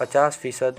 50%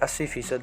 80%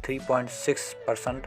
3.6%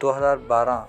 2012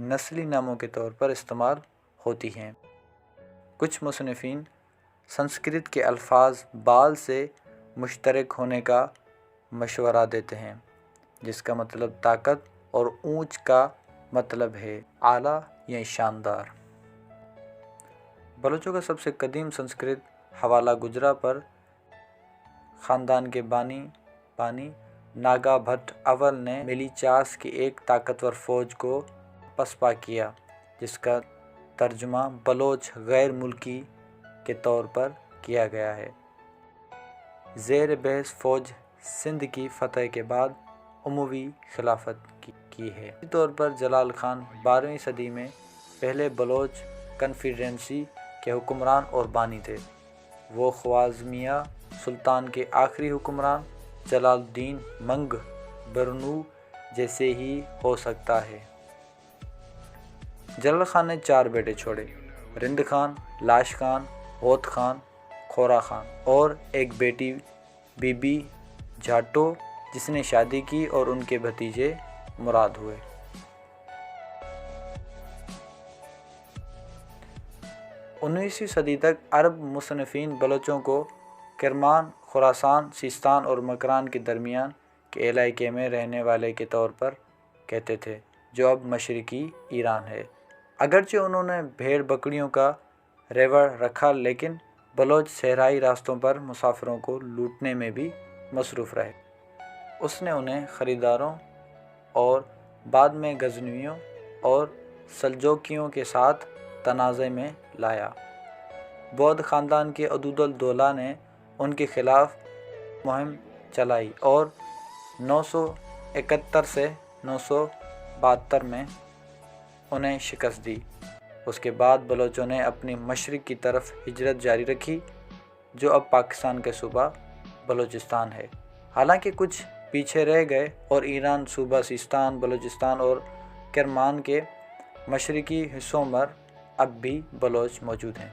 نسلی ناموں کے طور پر استعمال ہوتی ہیں۔ کچھ مصنفین سنسکرت کے الفاظ بال سے مشترک ہونے کا مشورہ دیتے ہیں، جس کا مطلب طاقت اور اونچ کا مطلب ہے اعلیٰ یا شاندار۔ بلوچوں کا سب سے قدیم سنسکرت حوالہ گجرا پر خاندان کے بانی ناگا بھٹ اول نے ملیچاس کی ایک طاقتور فوج کو پسپا کیا، جس کا ترجمہ بلوچ غیر ملکی کے طور پر کیا گیا ہے۔ زیر بحث فوج سندھ کی فتح کے بعد اموی خلافت کی ہے۔ اسی طور پر جلال خان 12ویں صدی میں پہلے بلوچ کنفیڈریسی کے حکمران اور بانی تھے۔ وہ خوارزمیہ سلطان کے آخری حکمران جلال الدین منگ برنو جیسے ہی ہو سکتا ہے۔ جلال خان نے 4 بیٹے چھوڑے: رند خان، لاش خان، ہوت خان، خورا خان اور ایک بیٹی بی بی جھاٹو، جس نے شادی کی اور ان کے بھتیجے مراد ہوئے۔ 19ویں صدی تک عرب مصنفین بلوچوں کو کرمان، خراسان، سیستان اور مکران کے درمیان کے علاقے میں رہنے والے کے طور پر کہتے تھے، جو اب مشرقی ایران ہے۔ اگرچہ انہوں نے بھیڑ بکریوں کا ریوڑ رکھا، لیکن بلوچ صحرائی راستوں پر مسافروں کو لوٹنے میں بھی مصروف رہے۔ اس نے انہیں خریداروں اور بعد میں غزنویوں اور سلجوکیوں کے ساتھ تنازع میں لایا۔ بودھ خاندان کے عدود الدولہ نے ان کے خلاف مہم چلائی اور 971 سے 972 میں انہیں شکست دی۔ اس کے بعد بلوچوں نے اپنی مشرق کی طرف ہجرت جاری رکھی، جو اب پاکستان کے صوبہ بلوچستان ہے۔ حالانکہ کچھ پیچھے رہ گئے اور ایران صوبہ سیستان، بلوچستان اور کرمان کے مشرقی حصوں میں اب بھی بلوچ موجود ہیں۔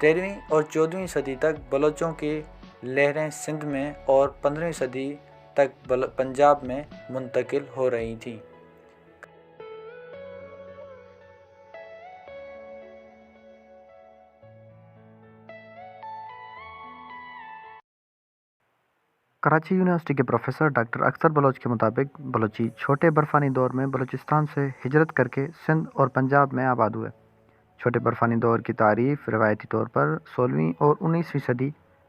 13ویں اور 14ویں صدی تک بلوچوں کی لہریں سندھ میں اور 15ویں صدی تک پنجاب میں منتقل ہو رہی تھیں۔ کراچی یونیورسٹی کے پروفیسر ڈاکٹر اختر بلوچ کے مطابق بلوچی چھوٹے برفانی دور میں بلوچستان سے ہجرت کر کے سندھ اور پنجاب میں آباد ہوئے۔ چھوٹے برفانی دور کی تعریف روایتی طور پر 16ویں اور 19ویں صدی،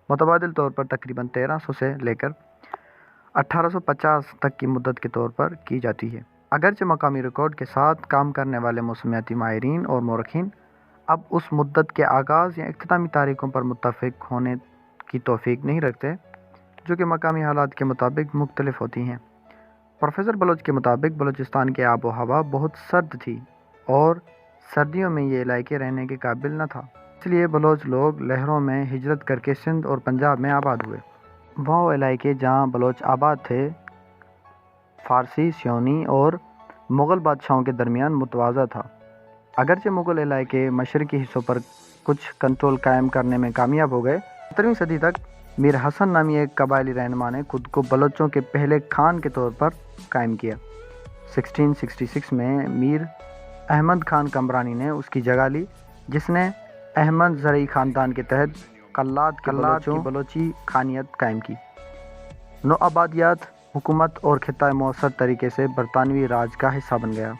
متبادل طور پر تقریباً 1300 سے لے کر 1850 تک کی مدت کے طور پر کی جاتی ہے۔ اگرچہ مقامی ریکارڈ کے ساتھ کام کرنے والے موسمیاتی ماہرین اور مورخین اب اس مدت کے آغاز یا اختتامی تاریخوں پر متفق ہونے کی توفیق نہیں رکھتے، جو کہ مقامی حالات کے مطابق مختلف ہوتی ہیں۔ پروفیسر بلوچ کے مطابق بلوچستان کی آب و ہوا بہت سرد تھی اور سردیوں میں یہ علاقے رہنے کے قابل نہ تھا، اس لیے بلوچ لوگ لہروں میں ہجرت کر کے سندھ اور پنجاب میں آباد ہوئے۔ وہ علاقے جہاں بلوچ آباد تھے فارسی، سیونی اور مغل بادشاہوں کے درمیان متوازہ تھا۔ اگرچہ مغل علاقے مشرقی حصوں پر کچھ کنٹرول قائم کرنے میں کامیاب ہو گئے، 17ویں صدی تک میر حسن نامی ایک قبائلی رہنما نے خود کو بلوچوں کے پہلے خان کے طور پر قائم کیا۔ 1666 میں میر احمد خان کمرانی نے اس کی جگہ لی، جس نے احمد زرعی خاندان کے تحت قلات کی بلوچی خانیت قائم کی۔ نوآبادیات حکومت اور خطہ مؤثر طریقے سے برطانوی راج کا حصہ بن گیا۔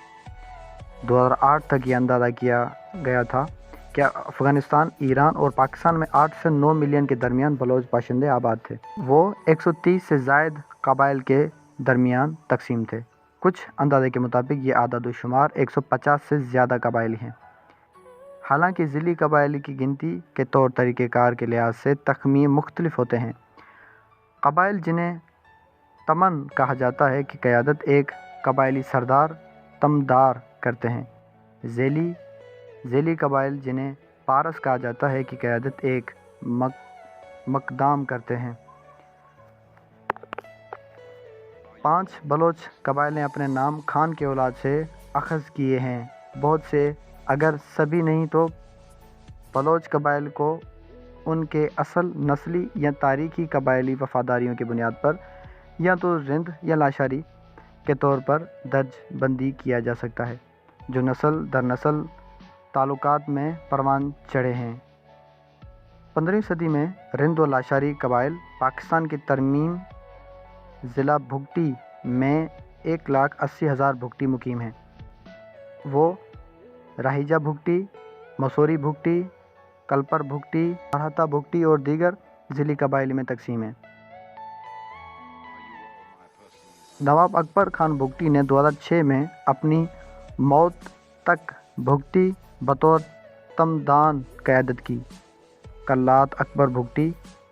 2008 تک یہ اندازہ کیا گیا تھا کہ افغانستان، ایران اور پاکستان میں 8 سے 9 ملین کے درمیان بلوچ باشندے آباد تھے۔ وہ 130 سے زائد قبائل کے درمیان تقسیم تھے۔ کچھ اندازے کے مطابق یہ اعداد و شمار 150 سے زیادہ قبائلی ہیں۔ حالانکہ ضلعی قبائل کی گنتی کے طور طریقہ کار کے لحاظ سے تخمین مختلف ہوتے ہیں۔ قبائل جنہیں تمن کہا جاتا ہے کی قیادت ایک قبائلی سردار تمدار کرتے ہیں۔ ذیلی قبائل جنہیں پارس کہا جاتا ہے کی قیادت ایک مقدام کرتے ہیں۔ 5 بلوچ قبائل نے اپنے نام خان کی اولاد سے اخذ کیے ہیں۔ بہت سے، اگر سبھی نہیں تو، بلوچ قبائل کو ان کے اصل نسلی یا تاریخی قبائلی وفاداریوں کی بنیاد پر یا تو رند یا لاشاری کے طور پر درج بندی کیا جا سکتا ہے، جو نسل در نسل تعلقات میں پروان چڑھے ہیں۔ 15ویں صدی میں رند و لاشاری قبائل پاکستان کے ترمیم ضلع بھگٹی میں 1,80,000 بھگٹی مقیم ہیں۔ وہ راہیجہ بھگٹی، مسوری بھگٹی، کلپر بھگٹی، مرہٹہ بھگٹی اور دیگر ضلعی قبائل میں تقسیم ہیں۔ نواب اکبر خان بھگٹی نے 2006 میں اپنی موت تک بھگٹی بطور تمدان قیادت کی۔ کلات اکبر بھگٹی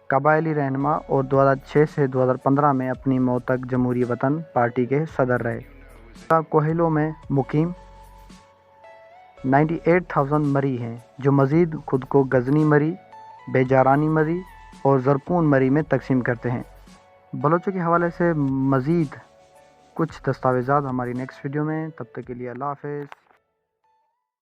قبائلی رہنما اور 2006 سے 2015 میں اپنی موت تک جمہوری وطن پارٹی کے صدر رہے۔ کوہیلوں میں مقیم 98,000 مری ہیں، جو مزید خود کو غزنی مری، بیجارانی مری اور زرکون مری میں تقسیم کرتے ہیں۔ بلوچوں کے حوالے سے مزید کچھ دستاویزات ہماری نیکسٹ ویڈیو میں، تب تک کے لیے اللہ حافظ۔